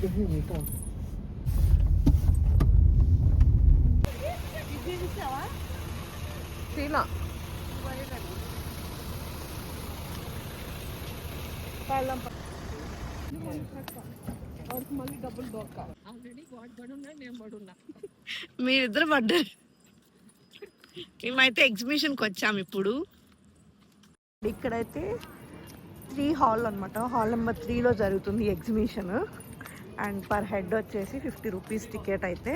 మీరిద్దరు పడ్డారు. మేమైతే ఎగ్జిబిషన్కి వచ్చాము ఇప్పుడు. ఇక్కడైతే 3 హాల్ అనమాట. హాల్ నెంబర్ 3లో జరుగుతుంది ఎగ్జిబిషన్. అండ్ పర్ హెడ్ వచ్చేసి 50 రూపీస్ టికెట్ అయితే.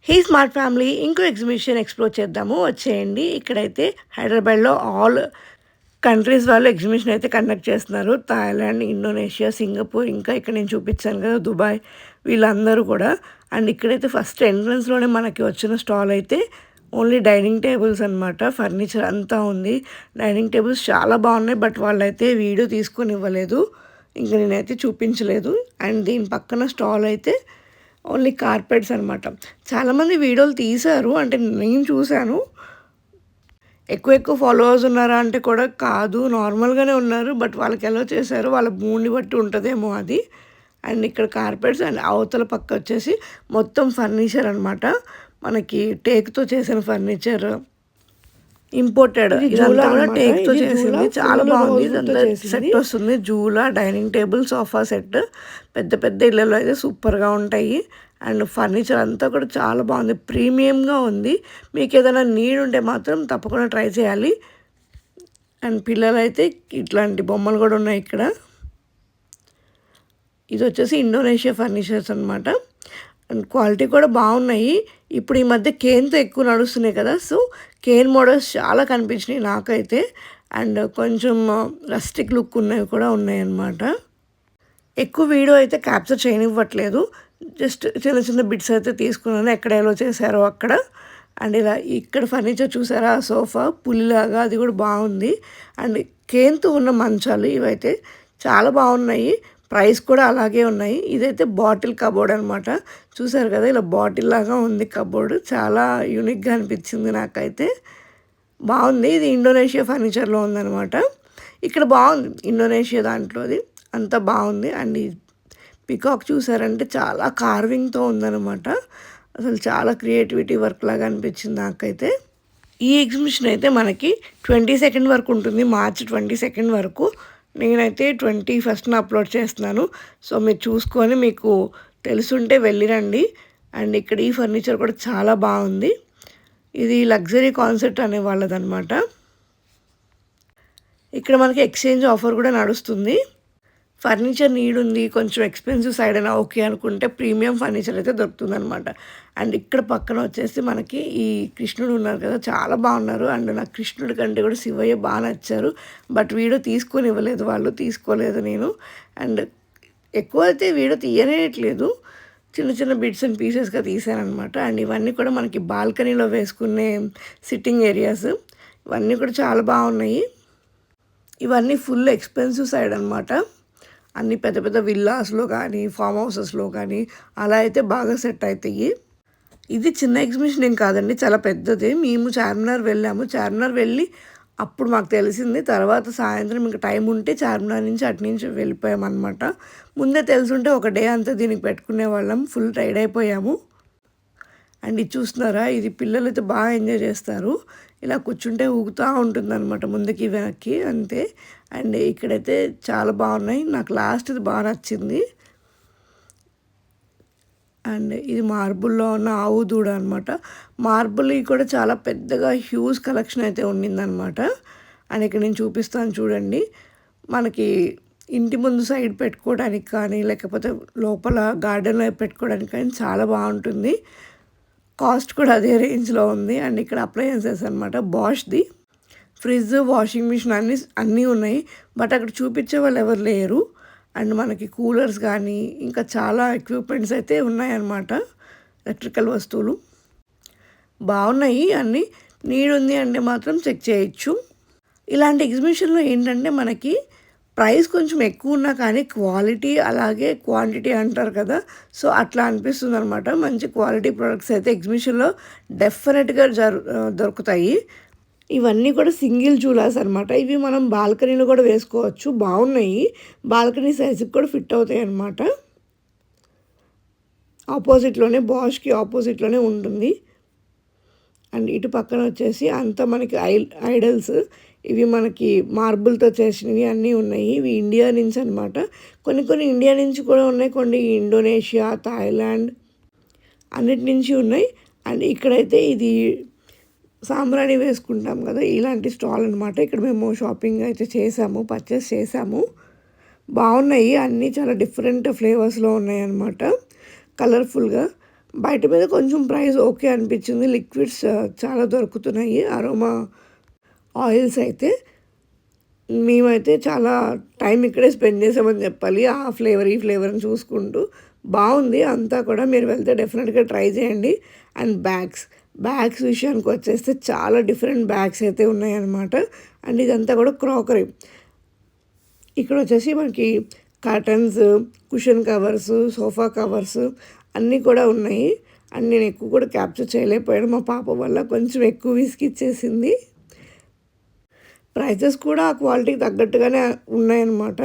హీ స్మార్ట్ ఫ్యామిలీ ఇంకో ఎగ్జిబిషన్ ఎక్స్ప్లోర్ చేద్దాము, వచ్చేయండి. ఇక్కడైతే హైదరాబాద్లో ఆల్ కంట్రీస్ వాళ్ళు ఎగ్జిబిషన్ అయితే కండక్ట్ చేస్తున్నారు. థాయిలాండ్, ఇండోనేషియా, సింగపూర్, ఇంకా ఇక్కడ నేను చూపించాను కదా దుబాయ్, వీళ్ళందరూ కూడా. అండ్ ఇక్కడైతే ఫస్ట్ ఎంట్రన్స్లోనే మనకి వచ్చిన స్టాల్ అయితే ఓన్లీ డైనింగ్ టేబుల్స్ అనమాట. ఫర్నిచర్ అంతా ఉంది. డైనింగ్ టేబుల్స్ చాలా బాగున్నాయి, బట్ వాళ్ళైతే వీడియో తీసుకొని ఇవ్వలేదు, ఇంకా నేనైతే చూపించలేదు. అండ్ దీని పక్కన స్టాల్ అయితే ఓన్లీ కార్పెట్స్ అనమాట. చాలామంది వీడియోలు తీశారు, అంటే నేను చూశాను. ఎక్కువ ఫాలోవర్స్ ఉన్నారా అంటే కూడా కాదు, నార్మల్గానే ఉన్నారు. బట్ వాళ్ళకి ఎలా చేశారు, వాళ్ళ మూడ్ని బట్టి ఉంటుందేమో అది. అండ్ ఇక్కడ కార్పెట్స్, అండ్ అవతల పక్క వచ్చేసి మొత్తం ఫర్నిచర్ అనమాట. మనకి టేక్తో చేసిన ఫర్నిచర్, ఇంపోర్టెడ్, ఇదంతా కూడా టేక్తో చేసింది. చాలా బాగుంది. ఇదంతా సెట్ వస్తుంది, జూలా, డైనింగ్ టేబుల్, సోఫా సెట్. పెద్ద పెద్ద ఇళ్ళలో అయితే సూపర్గా ఉంటాయి. అండ్ ఫర్నిచర్ అంతా కూడా చాలా బాగుంది, ప్రీమియంగా ఉంది. మీకు ఏదైనా నీడ్ ఉంటే మాత్రం తప్పకుండా ట్రై చేయాలి. అండ్ పిల్లలైతే ఇట్లాంటి బొమ్మలు కూడా ఉన్నాయి ఇక్కడ. ఇది వచ్చేసి ఇండోనేషియా ఫర్నిచర్స్ అనమాట. అండ్ క్వాలిటీ కూడా బాగున్నాయి. ఇప్పుడు ఈ మధ్య కేన్తో ఎక్కువ నడుస్తున్నాయి కదా, సో కేన్ మోడల్స్ చాలా కనిపించినాయి నాకైతే. అండ్ కొంచెం రస్టిక్ లుక్ ఉన్నవి కూడా ఉన్నాయి అన్నమాట. ఎక్కువ వీడియో అయితే క్యాప్చర్ చేయనివ్వట్లేదు, జస్ట్ చిన్న చిన్న బిట్స్ అయితే తీసుకున్నాను ఎక్కడ ఎలా చేశారో అక్కడ. అండ్ ఇలా ఇక్కడ ఫర్నిచర్ చూసారా, సోఫా పులిలాగా, అది కూడా బాగుంది. అండ్ కేన్తో ఉన్న మంచాలు ఇవైతే చాలా బాగున్నాయి, ప్రైస్ కూడా అలాగే ఉన్నాయి. ఇదైతే బాటిల్ కబోర్డ్ అనమాట. చూసారు కదా, ఇలా బాటిల్ లాగా ఉంది కబోర్డ్, చాలా యూనిక్గా అనిపించింది నాకైతే. బాగుంది. ఇది ఇండోనేషియా ఫర్నిచర్లో ఉందన్నమాట. ఇక్కడ బాగుంది ఇండోనేషియా దాంట్లోది, అంతా బాగుంది. అండ్ ఈ పికాక్ చూసారంటే చాలా కార్వింగ్తో ఉందన్నమాట. అసలు చాలా క్రియేటివిటీ వర్క్ లాగా అనిపించింది నాకైతే. ఈ ఎగ్జిబిషన్ అయితే మనకి 22 వరకు ఉంటుంది, మార్చి 22 వరకు. నేనైతే 21న అప్లోడ్ చేస్తున్నాను, సో మీరు చూసుకొని మీకు తెలుసుంటే వెళ్ళిరండి. అండ్ ఇక్కడ ఈ ఫర్నిచర్ కూడా చాలా బాగుంది. ఇది లగ్జరీ కాన్సెప్ట్ అనే వాళ్ళదనమాట. ఇక్కడ మనకి ఎక్స్చేంజ్ ఆఫర్ కూడా నడుస్తుంది. ఫర్నిచర్ నీడ్ ఉంది, కొంచెం ఎక్స్పెన్సివ్ సైడ్ అయినా ఓకే అనుకుంటే ప్రీమియం ఫర్నిచర్ అయితే దొరుకుతుంది అనమాట. అండ్ ఇక్కడ పక్కన వచ్చేసి మనకి ఈ కృష్ణుడు ఉన్నారు కదా, చాలా బాగున్నారు. అండ్ నాకు కృష్ణుడి కంటే కూడా శివయ్య బాగా నచ్చారు, బట్ వీడియో తీసుకొని ఇవ్వలేదు వాళ్ళు, తీసుకోలేదు నేను. అండ్ ఎక్కువ అయితే వీడియో తీయనేట్లేదు, చిన్న చిన్న బిట్స్ అండ్ పీసెస్గా తీసానమాట. అండ్ ఇవన్నీ కూడా మనకి బాల్కనీలో వేసుకునే సిట్టింగ్ ఏరియాస్, ఇవన్నీ కూడా చాలా బాగున్నాయి. ఇవన్నీ ఫుల్ ఎక్స్పెన్సివ్ సైడ్ అనమాట. అన్ని పెద్ద పెద్ద విల్లాస్లో కానీ ఫామ్ హౌసెస్లో కానీ అలా అయితే బాగా సెట్ అవుతాయి. ఇది చిన్న ఎగ్జిబిషన్ ఏం కాదండి, చాలా పెద్దది. మేము చార్మినార్ వెళ్ళాము, చార్మినార్ వెళ్ళి అప్పుడు మాకు తెలిసింది. తర్వాత సాయంత్రం ఇంకా టైం ఉంటే చార్మినార్ నుంచి అటు నుంచి వెళ్ళిపోయామన్నమాట. ముందే తెలుసుంటే ఒక డే అంతా దీనికి పెట్టుకునే వాళ్ళం, ఫుల్ టైర్డ్ అయిపోయాము. అండ్ ఇది చూస్తున్నారా, ఇది పిల్లలు అయితే బాగా ఎంజాయ్ చేస్తారు. ఇలా కూర్చుంటే ఊగుతూ ఉంటుందన్నమాట ముందుకి వెనక్కి అంతే. అండ్ ఇక్కడైతే చాలా బాగున్నాయి, నాకు లాస్ట్ ఇది బాగా నచ్చింది. అండ్ ఇది మార్బుల్లో ఉన్న ఆవు దూడ అనమాట. మార్బుల్ కూడా చాలా పెద్దగా హ్యూజ్ కలెక్షన్ అయితే ఉండిందనమాట. అండ్ ఇక్కడ నేను చూపిస్తాను చూడండి, మనకి ఇంటి ముందు సైడ్ పెట్టుకోవడానికి కానీ లేకపోతే లోపల గార్డెన్లో పెట్టుకోవడానికి కానీ చాలా బాగుంటుంది. కాస్ట్ కూడా అదే రేంజ్లో ఉంది. అండ్ ఇక్కడ అప్లయన్సెస్ అనమాట, బాష్ది ఫ్రిడ్జ్, వాషింగ్ మిషన్ అన్నీ ఉన్నాయి, బట్ అక్కడ చూపించే వాళ్ళు ఎవరు లేరు. అండ్ మనకి కూలర్స్ కానీ ఇంకా చాలా ఎక్విప్మెంట్స్ అయితే ఉన్నాయన్నమాట, ఎలక్ట్రికల్ వస్తువులు బాగున్నాయి. అన్నీ నీడ్ ఉంది అంటే మాత్రం చెక్ చేయొచ్చు. ఇలాంటి ఎగ్జిబిషన్లో ఏంటంటే మనకి ప్రైస్ కొంచెం ఎక్కువ ఉన్నా కానీ క్వాలిటీ అలాగే క్వాంటిటీ అంటారు కదా, సో అట్లా అనిపిస్తుంది అనమాట. మంచి క్వాలిటీ ప్రొడక్ట్స్ అయితే ఎగ్జిబిషన్లో డెఫినెట్గా దొరుకుతాయి. ఇవన్నీ కూడా సింగిల్ జూలాస్ అనమాట. ఇవి మనం బాల్కనీలో కూడా వేసుకోవచ్చు, బాగున్నాయి. బాల్కనీ సైజుకి కూడా ఫిట్ అవుతాయి అనమాట. ఆపోజిట్లోనే బాష్కి ఆపోజిట్లోనే ఉంటుంది. అండ్ ఇటు పక్కన వచ్చేసి అంతా మనకి ఐడల్స్, ఇవి మనకి మార్బుల్తో చేసినవి అన్నీ ఉన్నాయి. ఇవి ఇండియా నుంచి అనమాట. కొన్ని ఇండియా నుంచి కూడా ఉన్నాయి, కొన్ని ఇండోనేషియా, థాయిలాండ్ అన్నిటి నుంచి ఉన్నాయి. అండ్ ఇక్కడైతే ఇది సాంబ్రాణి వేసుకుంటాం కదా, ఇలాంటి స్టాల్ అనమాట. ఇక్కడ మేము షాపింగ్ అయితే చేసాము, పర్చేస్ చేసాము. బాగున్నాయి, అన్నీ చాలా డిఫరెంట్ ఫ్లేవర్స్లో ఉన్నాయి అన్నమాట, కలర్ఫుల్గా. బయట మీద కొంచెం ప్రైస్ ఓకే అనిపించింది. లిక్విడ్స్ చాలా దొరుకుతున్నాయి, అరోమా ఆయిల్స్ అయితే. మేమైతే చాలా టైం ఇక్కడే స్పెండ్ చేసామని చెప్పాలి, ఆ ఫ్లేవర్ ఈ ఫ్లేవర్ని చూసుకుంటూ. బాగుంది అంతా కూడా, మీరు వెళ్తే డెఫినెట్గా ట్రై చేయండి. అండ్ బ్యాగ్స్ విషయానికి వచ్చేస్తే చాలా డిఫరెంట్ బ్యాగ్స్ అయితే ఉన్నాయన్నమాట. అండ్ ఇదంతా కూడా క్రాకరీ. ఇక్కడ వచ్చేసి మనకి curtains, cushion covers, sofa covers అన్నీ కూడా ఉన్నాయి. అండ్ నేను ఎక్కువ కూడా క్యాప్చర్ చేయలేకపోయాను, మా పాప వల్ల కొంచెం ఎక్కువ విసిగిచ్చేసింది. ప్రైజెస్ కూడా ఆ క్వాలిటీకి తగ్గట్టుగానే ఉన్నాయన్నమాట.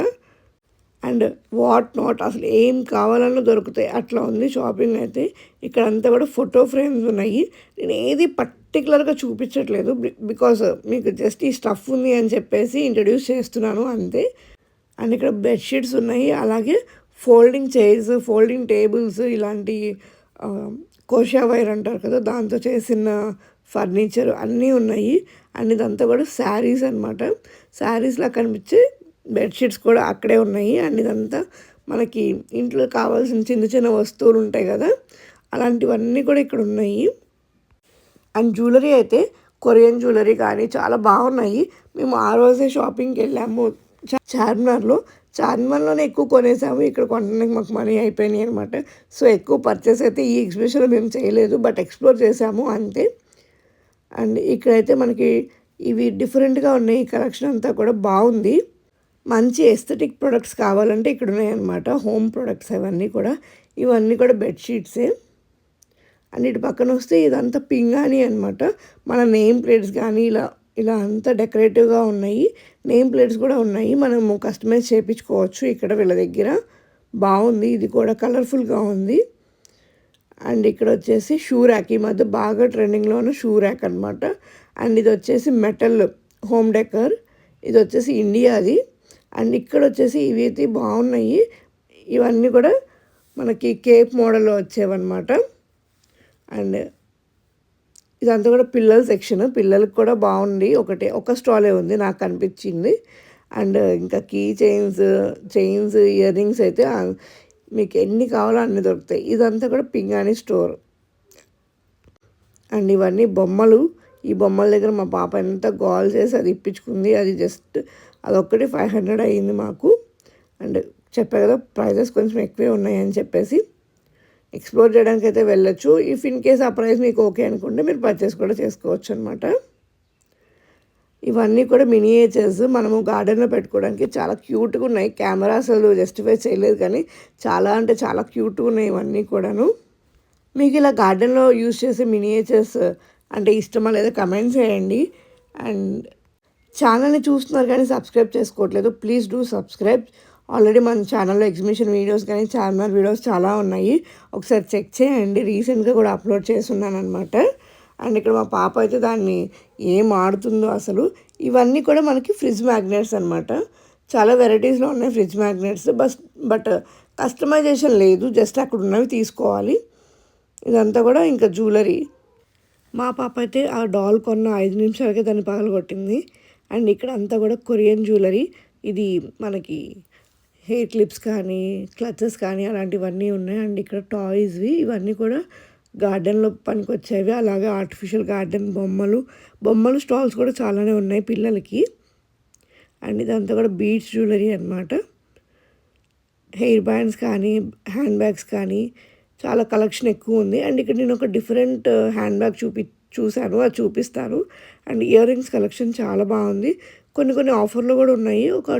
అండ్ వాట్ నాట్, అసలు ఏం కావాలన్నా దొరుకుతాయి, అట్లా ఉంది షాపింగ్ అయితే. ఇక్కడ అంతా కూడా ఫోటో ఫ్రేమ్స్ ఉన్నాయి. నేను ఏది పర్టికులర్గా చూపించట్లేదు, బికాస్ మీకు జస్ట్ ఈ స్టఫ్ ఉంది అని చెప్పేసి ఇంట్రడ్యూస్ చేస్తున్నాను అంతే. అండ్ ఇక్కడ బెడ్షీట్స్ ఉన్నాయి, అలాగే ఫోల్డింగ్ చైర్స్, ఫోల్డింగ్ టేబుల్స్, ఇలాంటి కోషా వైర్ అంటారు కదా, దాంతో చేసిన ఫర్నిచర్ అన్నీ ఉన్నాయి. అండ్ ఇదంతా కూడా శారీస్ అనమాట. శారీస్లా కనిపించే బెడ్షీట్స్ కూడా అక్కడే ఉన్నాయి. అండ్ ఇదంతా మనకి ఇంట్లో కావాల్సిన చిన్న వస్తువులు ఉంటాయి కదా, అలాంటివన్నీ కూడా ఇక్కడ ఉన్నాయి. అండ్ జ్యువెలరీ అయితే కొరియన్ జ్యువెలరీ కానీ చాలా బాగున్నాయి. మేము ఆ రోజే షాపింగ్కి వెళ్ళాము చార్మినార్లోనే ఎక్కువ కొనేసాము. ఇక్కడ కొనడానికి మాకు మనీ అయిపోయినాయి అనమాట. సో ఎక్కువ పర్చేస్ అయితే ఈ ఎగ్జిబిషన్లో మేము చేయలేదు, బట్ ఎక్స్ప్లోర్ చేసాము అంతే. అండ్ ఇక్కడైతే మనకి ఇవి డిఫరెంట్గా ఉన్నాయి, ఈ కలెక్షన్ అంతా కూడా బాగుంది. మంచి ఎస్థెటిక్ ప్రొడక్ట్స్ కావాలంటే ఇక్కడ ఉన్నాయన్నమాట, హోమ్ ప్రొడక్ట్స్ అవన్నీ కూడా. ఇవన్నీ కూడా బెడ్షీట్సే. అండ్ ఇటు పక్కన వస్తే ఇదంతా పింగాణి అనమాట. మన నేమ్ ప్లేట్స్ కానీ ఇలా అంతా డెకరేటివ్గా ఉన్నాయి. నేమ్ ప్లేట్స్ కూడా ఉన్నాయి, మనము కస్టమైజ్ చేయించుకోవచ్చు ఇక్కడ వీళ్ళ దగ్గర. బాగుంది, ఇది కూడా కలర్ఫుల్గా ఉంది. అండ్ ఇక్కడ వచ్చేసి షూ ర్యాక్, ఈ మధ్య బాగా ట్రెండింగ్లో ఉన్న షూ ర్యాక్ అనమాట. అండ్ ఇది వచ్చేసి మెటల్ హోమ్ డెకర్, ఇది వచ్చేసి ఇండియాది. అండ్ ఇక్కడ వచ్చేసి ఇవి అయితే బాగున్నాయి, ఇవన్నీ కూడా మనకి కేప్ మోడల్లో వచ్చేవన్నమాట. అండ్ ఇదంతా కూడా పిల్లల సెక్షన్, పిల్లలకి కూడా బాగుంది. ఒక స్టాలే ఉంది నాకు అనిపించింది. అండ్ ఇంకా కీ చైన్స్, ఇయర్ రింగ్స్ అయితే మీకు ఎన్ని కావాలో అన్నీ దొరుకుతాయి. ఇదంతా కూడా పింగాణి స్టోర్. అండ్ ఇవన్నీ బొమ్మలు. ఈ బొమ్మల దగ్గర మా పాప ఎంత గోల్ చేసి అది ఇప్పించుకుంది. అది జస్ట్ అదొక్కటి 500 అయ్యింది మాకు. అండ్ చెప్పా కదా ప్రైజెస్ కొంచెం ఎక్కువే ఉన్నాయని చెప్పేసి. ఎక్స్ప్లోర్ చేయడానికి అయితే వెళ్ళొచ్చు. ఇఫ్ ఇన్ కేస్ ఆ ప్రైస్ మీకు ఓకే అనుకుంటే మీరు పర్చేస్ కూడా చేసుకోవచ్చు అనమాట. ఇవన్నీ కూడా మినియేచర్స్, మనము గార్డెన్లో పెట్టుకోవడానికి చాలా క్యూట్గా ఉన్నాయి. కెమెరా అసలు జస్టిఫై చేయలేదు, కానీ చాలా అంటే చాలా క్యూట్గా ఉన్నాయి ఇవన్నీ కూడాను. మీకు ఇలా గార్డెన్లో యూజ్ చేసే మినియేచర్స్ అంటే ఇష్టమా లేదా కమెంట్ చేయండి. అండ్ ఛానల్ని చూస్తున్నారు కానీ సబ్స్క్రైబ్ చేసుకోవట్లేదు, ప్లీజ్ డూ సబ్స్క్రైబ్. ఆల్రెడీ మన ఛానల్లో ఎగ్జిబిషన్ వీడియోస్ కానీ చార్మినార్ వీడియోస్ చాలా ఉన్నాయి, ఒకసారి చెక్ చేయండి. రీసెంట్గా కూడా అప్లోడ్ చేస్తున్నాను అనమాట. అండ్ ఇక్కడ మా పాప అయితే దాన్ని ఏం ఆడుతుందో అసలు. ఇవన్నీ కూడా మనకి ఫ్రిడ్జ్ మ్యాగ్నెట్స్ అనమాట. చాలా వెరైటీస్లో ఉన్నాయి ఫ్రిడ్జ్ మ్యాగ్నెట్స్, బట్ కస్టమైజేషన్ లేదు, జస్ట్ అక్కడ ఉన్నవి తీసుకోవాలి. ఇదంతా కూడా ఇంకా జ్యువెలరీ. మా పాప అయితే ఆ డాల్ కొన్న 5 నిమిషాలకే దాన్ని పగలగొట్టింది. అండ్ ఇక్కడ అంతా కూడా కొరియన్ జ్యువెలరీ. ఇది మనకి హెయిర్ క్లిప్స్ కానీ క్లచెస్ కానీ అలాంటివన్నీ ఉన్నాయి. అండ్ ఇక్కడ టాయ్స్వి, ఇవన్నీ కూడా గార్డెన్లో పనికి వచ్చేవి. అలాగే ఆర్టిఫిషియల్ గార్డెన్ బొమ్మలు స్టాల్స్ కూడా చాలానే ఉన్నాయి పిల్లలకి. అండ్ ఇదంతా కూడా బీడ్స్ జ్యువెలరీ అనమాట. హెయిర్ బ్యాండ్స్ కానీ హ్యాండ్ బ్యాగ్స్ కానీ చాలా కలెక్షన్ ఎక్కువ ఉంది. అండ్ ఇక్కడ నేను ఒక డిఫరెంట్ హ్యాండ్ బ్యాగ్ చూశాను, అది చూపిస్తాను. అండ్ ఇయర్ రింగ్స్ కలెక్షన్ చాలా బాగుంది. కొన్ని ఆఫర్లో కూడా ఉన్నాయి. ఒక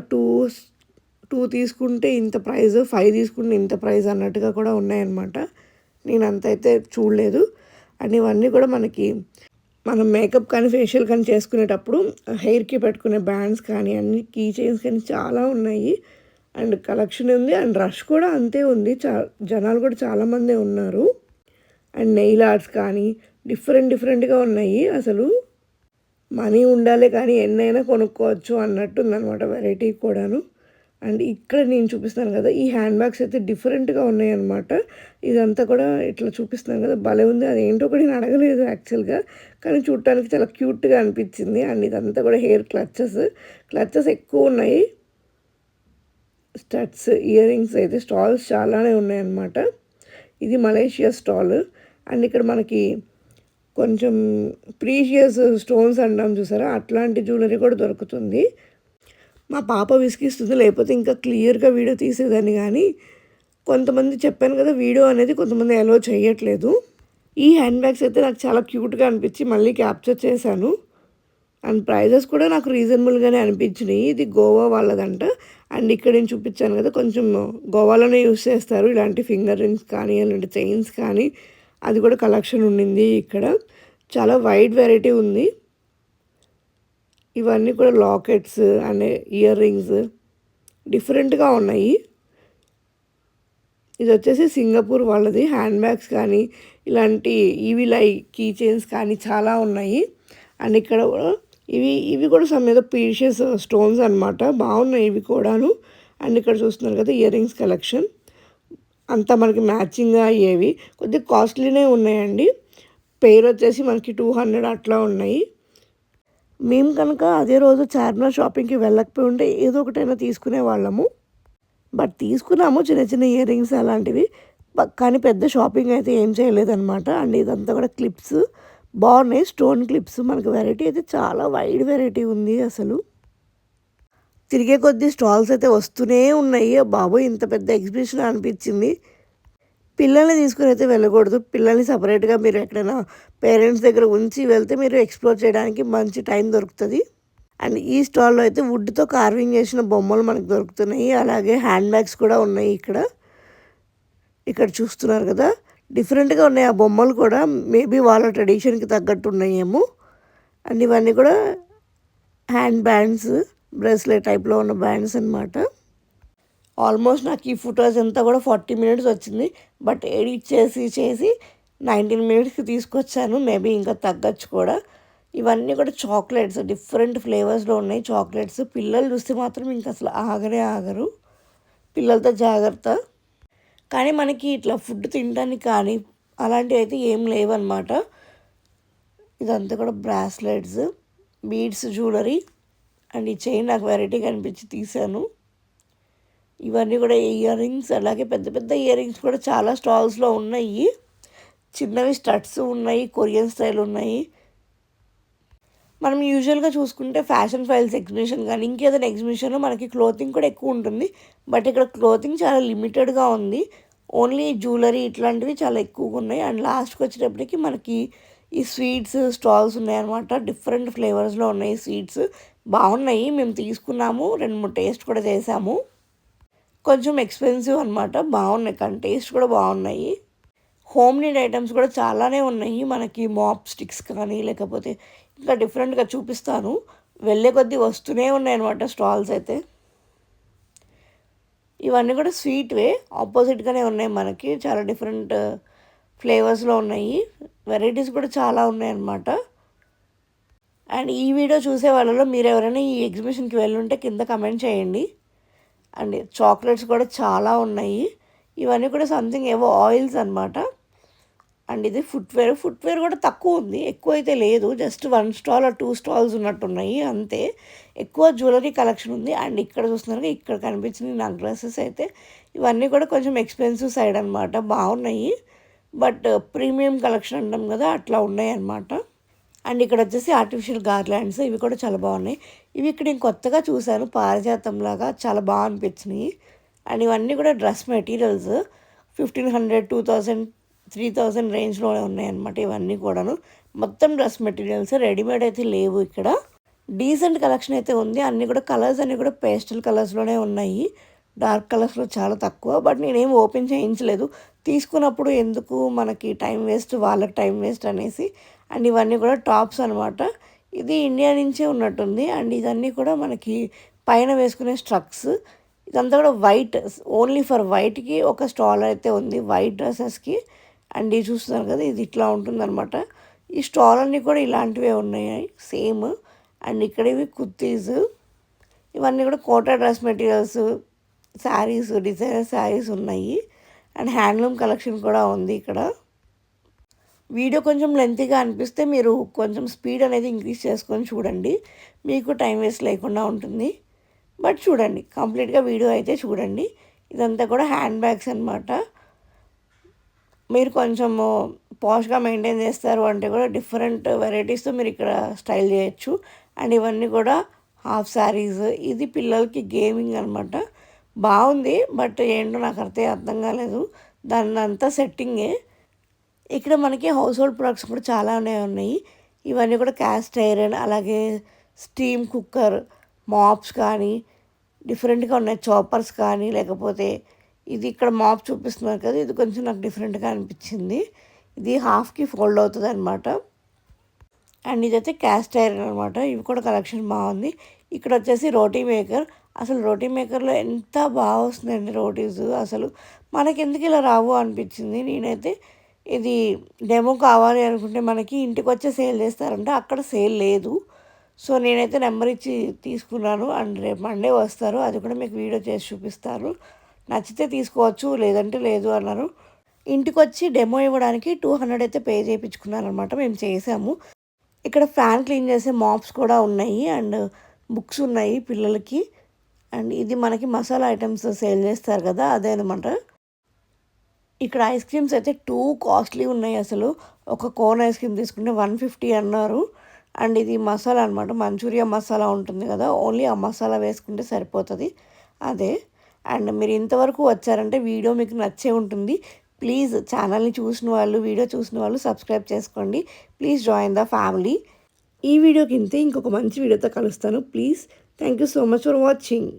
2 తీసుకుంటే ఇంత ప్రైస్, 5 తీసుకుంటే ఇంత ప్రైస్ అన్నట్టుగా కూడా ఉన్నాయన్నమాట. నేను అంతైతే చూడలేదు. అండ్ ఇవన్నీ కూడా మనకి మనం మేకప్ కానీ ఫేషియల్ కానీ చేసుకునేటప్పుడు హెయిర్కి పెట్టుకునే బ్యాండ్స్ కానీ అన్ని కీ చైన్స్ కానీ చాలా ఉన్నాయి. అండ్ కలెక్షన్ ఉంది. అండ్ రష్ కూడా అంతే ఉంది. జనాలు కూడా చాలామందే ఉన్నారు. అండ్ నెయిల్ ఆర్ట్స్ కానీ డిఫరెంట్గా ఉన్నాయి. అసలు మనీ ఉండాలి కానీ ఎన్నైనా కొనుక్కోవచ్చు అన్నట్టు ఉందన్నమాట వెరైటీ కూడాను. అండ్ ఇక్కడ నేను చూపిస్తాను కదా, ఈ హ్యాండ్ బ్యాగ్స్ అయితే డిఫరెంట్గా ఉన్నాయన్నమాట. ఇదంతా కూడా ఇట్లా చూపిస్తున్నాను కదా, భలే ఉంది. అది ఏంటో కూడా నేను అడగలేదు యాక్చువల్గా, కానీ చూడటానికి చాలా క్యూట్గా అనిపించింది. అండ్ ఇదంతా కూడా హెయిర్ క్లచెస్ ఎక్కువ ఉన్నాయి. స్టడ్స్, ఇయర్ రింగ్స్ అయితే స్టాల్స్ చాలానే ఉన్నాయన్నమాట. ఇది మలేషియా స్టాల్. అండ్ ఇక్కడ మనకి కొంచెం ప్రీషియస్ స్టోన్స్ అంటాం చూసారా, అట్లాంటి జ్యువెలరీ కూడా దొరుకుతుంది. మా పాప విసిగిస్తుంది, లేకపోతే ఇంకా క్లియర్గా వీడియో తీసేదాన్ని. కానీ కొంతమంది చెప్పాను కదా, వీడియో అనేది కొంతమంది అలో చేయట్లేదు. ఈ హ్యాండ్ బ్యాగ్స్ అయితే నాకు చాలా క్యూట్గా అనిపించి మళ్ళీ క్యాప్చర్ చేశాను. అండ్ ప్రైజెస్ కూడా నాకు రీజనబుల్గానే అనిపించినాయి. ఇది గోవా వాళ్ళదంట. అండ్ ఇక్కడ నేను చూపించాను కదా, కొంచెం గోవాలోనే యూస్ చేస్తారు ఇలాంటి ఫింగర్ రింగ్స్ కానీ అలాంటి చైన్స్ కానీ. అది కూడా కలెక్షన్ ఉండింది ఇక్కడ. చాలా వైడ్ వెరైటీ ఉంది. ఇవన్నీ కూడా లాకెట్స్ అండ్ ఇయర్ రింగ్స్ డిఫరెంట్గా ఉన్నాయి. ఇది వచ్చేసి సింగపూర్ వాళ్ళది. హ్యాండ్ బ్యాగ్స్ కానీ ఇలాంటి ఈవిలై కీ చైన్స్ కానీ చాలా ఉన్నాయి. అండ్ ఇక్కడ ఇవి కూడా సమ్ ఏదో ప్రీషియస్ స్టోన్స్ అనమాట. బాగున్నాయి ఇవి కూడాను. అండ్ ఇక్కడ చూస్తున్నారు కదా, ఇయర్ రింగ్స్ కలెక్షన్ అంతా మనకి మ్యాచింగ్గా అయ్యేవి. కొద్దిగా కాస్ట్లీనే ఉన్నాయండి. పేరు వచ్చేసి మనకి 200 అట్లా ఉన్నాయి. మేము కనుక అదే రోజు చార్మినార్ షాపింగ్కి వెళ్ళకపోయి ఉంటే ఏదో ఒకటైనా తీసుకునే వాళ్ళము. బట్ తీసుకున్నాము చిన్న చిన్న ఇయర్ రింగ్స్ అలాంటివి, కానీ పెద్ద షాపింగ్ అయితే ఏం చేయలేదన్నమాట. అండ్ ఇదంతా కూడా క్లిప్స్ బాగున్నాయి, స్టోన్ క్లిప్స్. మనకు వెరైటీ అయితే చాలా వైడ్ వెరైటీ ఉంది. అసలు తిరిగే కొద్దీ స్టాల్స్ అయితే వస్తూనే ఉన్నాయి. బాబోయ్, ఇంత పెద్ద ఎగ్జిబిషన్ అనిపించింది. పిల్లల్ని తీసుకుని అయితే వెళ్ళకూడదు. పిల్లల్ని సపరేట్గా మీరు ఎక్కడైనా పేరెంట్స్ దగ్గర ఉంచి వెళ్తే మీరు ఎక్స్ప్లోర్ చేయడానికి మంచి టైం దొరుకుతుంది. అండ్ ఈ స్టాల్లో అయితే వుడ్తో కార్వింగ్ చేసిన బొమ్మలు మనకు దొరుకుతున్నాయి. అలాగే హ్యాండ్ బ్యాగ్స్ కూడా ఉన్నాయి. ఇక్కడ చూస్తున్నారు కదా, డిఫరెంట్గా ఉన్నాయి ఆ బొమ్మలు కూడా. మేబీ వాళ్ళ ట్రెడిషన్కి తగ్గట్టు ఉన్నాయేమో. అండ్ ఇవన్నీ కూడా హ్యాండ్ బ్యాండ్స్, బ్రేస్లెట్ టైప్లో ఉన్న బ్యాండ్స్ అనమాట. ఆల్మోస్ట్ నాకు ఈ ఫుటేజ్ అంతా కూడా 40 మినిట్స్ వచ్చింది. బట్ ఎడిట్ చేసి 19 మినిట్స్కి తీసుకొచ్చాను. మేబీ ఇంకా తగ్గచ్చు కూడా. ఇవన్నీ కూడా చాక్లెట్స్, డిఫరెంట్ ఫ్లేవర్స్లో ఉన్నాయి చాక్లెట్స్. పిల్లలు చూస్తే మాత్రం ఇంకా అసలు ఆగరు. పిల్లలతో జాగ్రత్త. కానీ మనకి ఇట్లా ఫుడ్ తినడానికి కానీ అలాంటివి అయితే ఏం లేవన్నమాట. ఇదంతా కూడా బ్రాస్లెట్స్, బీడ్స్ జ్యువెలరీ. అండ్ ఈ చైన్ నాకు వెరైటీగా అనిపించి తీశాను. ఇవన్నీ కూడా ఇయర్ రింగ్స్, అలాగే పెద్ద పెద్ద ఇయర్ రింగ్స్ కూడా చాలా స్టాల్స్లో ఉన్నాయి. చిన్నవి స్టడ్స్ ఉన్నాయి, కొరియన్ స్టైల్ ఉన్నాయి. మనం యూజువల్గా చూసుకుంటే ఫ్యాషన్ ఫైల్స్ ఎగ్జిబిషన్ కానీ ఇంకేదైనా ఎగ్జిబిషన్లో మనకి క్లోతింగ్ కూడా ఎక్కువ ఉంటుంది. బట్ ఇక్కడ క్లోతింగ్ చాలా లిమిటెడ్గా ఉంది. ఓన్లీ జ్యువెలరీ ఇట్లాంటివి చాలా ఎక్కువగా ఉన్నాయి. అండ్ లాస్ట్కి వచ్చేటప్పటికి మనకి ఈ స్వీట్స్ స్టాల్స్ ఉన్నాయన్నమాట. డిఫరెంట్ ఫ్లేవర్స్లో ఉన్నాయి స్వీట్స్. బాగున్నాయి, మేము తీసుకున్నాము, 2-3 టేస్ట్ కూడా చేసాము. కొంచెం ఎక్స్పెన్సివ్ అనమాట. బాగున్నాయి కానీ టేస్ట్ కూడా బాగున్నాయి. హోమ్ నీడ్ ఐటమ్స్ కూడా చాలానే ఉన్నాయి. మనకి మాప్ స్టిక్స్ కానీ లేకపోతే ఇంకా డిఫరెంట్గా చూపిస్తాను. వెళ్ళే కొద్దీ వస్తూనే ఉన్నాయి అనమాట స్టాల్స్ అయితే. ఇవన్నీ కూడా స్వీట్వే, ఆపోజిట్గానే ఉన్నాయి మనకి. చాలా డిఫరెంట్ ఫ్లేవర్స్లో ఉన్నాయి. వెరైటీస్ కూడా చాలా ఉన్నాయన్నమాట. అండ్ ఈ వీడియో చూసే వాళ్ళలో మీరు ఎవరైనా ఈ ఎగ్జిబిషన్కి వెళ్ళుంటే కింద కమెంట్ చేయండి. అండ్ చాక్లెట్స్ కూడా చాలా ఉన్నాయి. ఇవన్నీ కూడా సంథింగ్ ఏవో ఆయిల్స్ అనమాట. అండ్ ఇది ఫుట్వేర్ కూడా తక్కువ ఉంది, ఎక్కువ అయితే లేదు. జస్ట్ 1 స్టాల్ or 2 స్టాల్స్ ఉన్నట్టున్నాయి అంతే. ఎక్కువ జ్యువెలరీ కలెక్షన్ ఉంది. అండ్ ఇక్కడ చూస్తున్నారు, ఇక్కడ కనిపించింది నాకు డ్రెస్సెస్ అయితే. ఇవన్నీ కూడా కొంచెం ఎక్స్పెన్సివ్ సైడ్ అనమాట. బాగున్నాయి, బట్ ప్రీమియం కలెక్షన్ అంటాం కదా, అట్లా ఉన్నాయి అన్నమాట. అండ్ ఇక్కడ వచ్చేసి ఆర్టిఫిషియల్ గార్లాండ్స్, ఇవి కూడా చాలా బాగున్నాయి. ఇవి ఇక్కడ నేను కొత్తగా చూశాను, పారిజాతంలాగా, చాలా బాగా అనిపించినాయి. అండ్ ఇవన్నీ కూడా డ్రెస్ మెటీరియల్స్ 1500, 2000, 3000 రేంజ్లోనే ఉన్నాయన్నమాట. ఇవన్నీ కూడాను మొత్తం డ్రెస్ మెటీరియల్స్, రెడీమేడ్ అయితే లేవు. ఇక్కడ డీసెంట్ కలెక్షన్ అయితే ఉంది. అన్నీ కూడా కలర్స్ అన్నీ కూడా పేస్టల్ కలర్స్లోనే ఉన్నాయి. డార్క్ కలర్స్లో చాలా తక్కువ. బట్ నేనేం ఓపెన్ చేయించలేదు. తీసుకున్నప్పుడు ఎందుకు మనకి టైం వేస్ట్, వాళ్ళకి టైం వేస్ట్ అనేసి. అండ్ ఇవన్నీ కూడా టాప్స్ అనమాట. ఇది ఇండియా నుంచే ఉన్నట్టుంది. అండ్ ఇదన్నీ కూడా మనకి పైన వేసుకునే స్ట్రక్స్. ఇదంతా కూడా వైట్, ఓన్లీ ఫర్ వైట్కి ఒక స్టాల్ అయితే ఉంది, వైట్ డ్రెస్సెస్కి. అండ్ ఇది చూస్తున్నారు కదా, ఇది ఇట్లా ఉంటుందన్నమాట. ఈ స్టాల్ అన్నీ కూడా ఇలాంటివే ఉన్నాయి సేమ్. అండ్ ఇక్కడ ఇవి కుర్తీస్, ఇవన్నీ కూడా Kota dress materials, saris, designer saris ఉన్నాయి. అండ్ హ్యాండ్లూమ్ కలెక్షన్ కూడా ఉంది ఇక్కడ. వీడియో కొంచెం లెంతీగా అనిపిస్తే మీరు కొంచెం స్పీడ్ అనేది ఇంక్రీజ్ చేసుకొని చూడండి, మీకు టైం వేస్ట్ లేకుండా ఉంటుంది. బట్ చూడండి, కంప్లీట్గా వీడియో అయితే చూడండి. ఇదంతా కూడా హ్యాండ్ బ్యాగ్స్ అనమాట. మీరు కొంచెము పాష్గా మెయింటైన్ చేస్తారు అంటే కూడా డిఫరెంట్ వెరైటీస్తో మీరు ఇక్కడ స్టైల్ చేయొచ్చు. అండ్ ఇవన్నీ కూడా హాఫ్ శారీస్. ఇది పిల్లలకి గేమింగ్ అనమాట. బాగుంది, బట్ ఏంటో నాకు అర్థం కాలేదు. దాన్ని అంతా సెట్టింగే. ఇక్కడ మనకి హౌస్ హోల్డ్ ప్రొడక్ట్స్ కూడా చాలానే ఉన్నాయి. ఇవన్నీ కూడా క్యాస్ట్ ఐరన్, అలాగే స్టీమ్ కుక్కర్, మాప్స్ కానీ డిఫరెంట్గా ఉన్నాయి. చాపర్స్ కానీ, లేకపోతే ఇది ఇక్కడ మాప్ చూపిస్తున్నారు కదా, ఇది కొంచెం నాకు డిఫరెంట్గా అనిపించింది. ఇది హాఫ్కి ఫోల్డ్ అవుతుంది అనమాట. అండ్ ఇదైతే క్యాస్ట్ ఐరన్ అనమాట. ఇవి కూడా కలెక్షన్ బాగుంది. ఇక్కడ వచ్చేసి రోటీ మేకర్. అసలు రోటీ మేకర్లో ఎంత బాగా వస్తుందండి రోటీస్. అసలు మనకి ఎందుకు ఇలా రావు అనిపించింది. నేనైతే ఇది డెమో కావాలి అనుకుంటే మనకి ఇంటికి వచ్చే సేల్ చేస్తారంటే అక్కడ సేల్ లేదు. సో నేనైతే నెంబర్ ఇచ్చి తీసుకున్నాను. అండ్ రేపు మండే వస్తారు, అది కూడా మీకు వీడియో చేసి చూపిస్తారు. నచ్చితే తీసుకోవచ్చు, లేదంటే లేదు అన్నారు. ఇంటికి వచ్చి డెమో ఇవ్వడానికి 200 అయితే పే చేయించుకున్నారనమాట. మేము చేసాము. ఇక్కడ ఫ్యాన్ క్లీన్ చేసే మాప్స్ కూడా ఉన్నాయి. అండ్ బుక్స్ ఉన్నాయి పిల్లలకి. అండ్ ఇది మనకి మసాలా ఐటమ్స్ సేల్ చేస్తారు కదా, అదే అనమాట. ఇక్కడ ఐస్ క్రీమ్స్ అయితే టూ కాస్ట్లీ ఉన్నాయి అసలు. ఒక కోన్ ఐస్ క్రీమ్ తీసుకుంటే 150 అన్నారు. అండ్ ఇది మసాలా అనమాట, మంచూరియా మసాలా ఉంటుంది కదా, ఓన్లీ ఆ మసాలా వేసుకుంటే సరిపోతుంది అదే. అండ్ మీరు ఇంతవరకు వచ్చారంటే వీడియో మీకు నచ్చే ఉంటుంది. ప్లీజ్ ఛానల్ని చూసిన వాళ్ళు, వీడియో చూసిన వాళ్ళు సబ్స్క్రైబ్ చేసుకోండి. Please join the family. ఈ వీడియోకి ఇంతే, ఇంకొక మంచి వీడియోతో కలుస్తాను. Please, thank you so much for watching.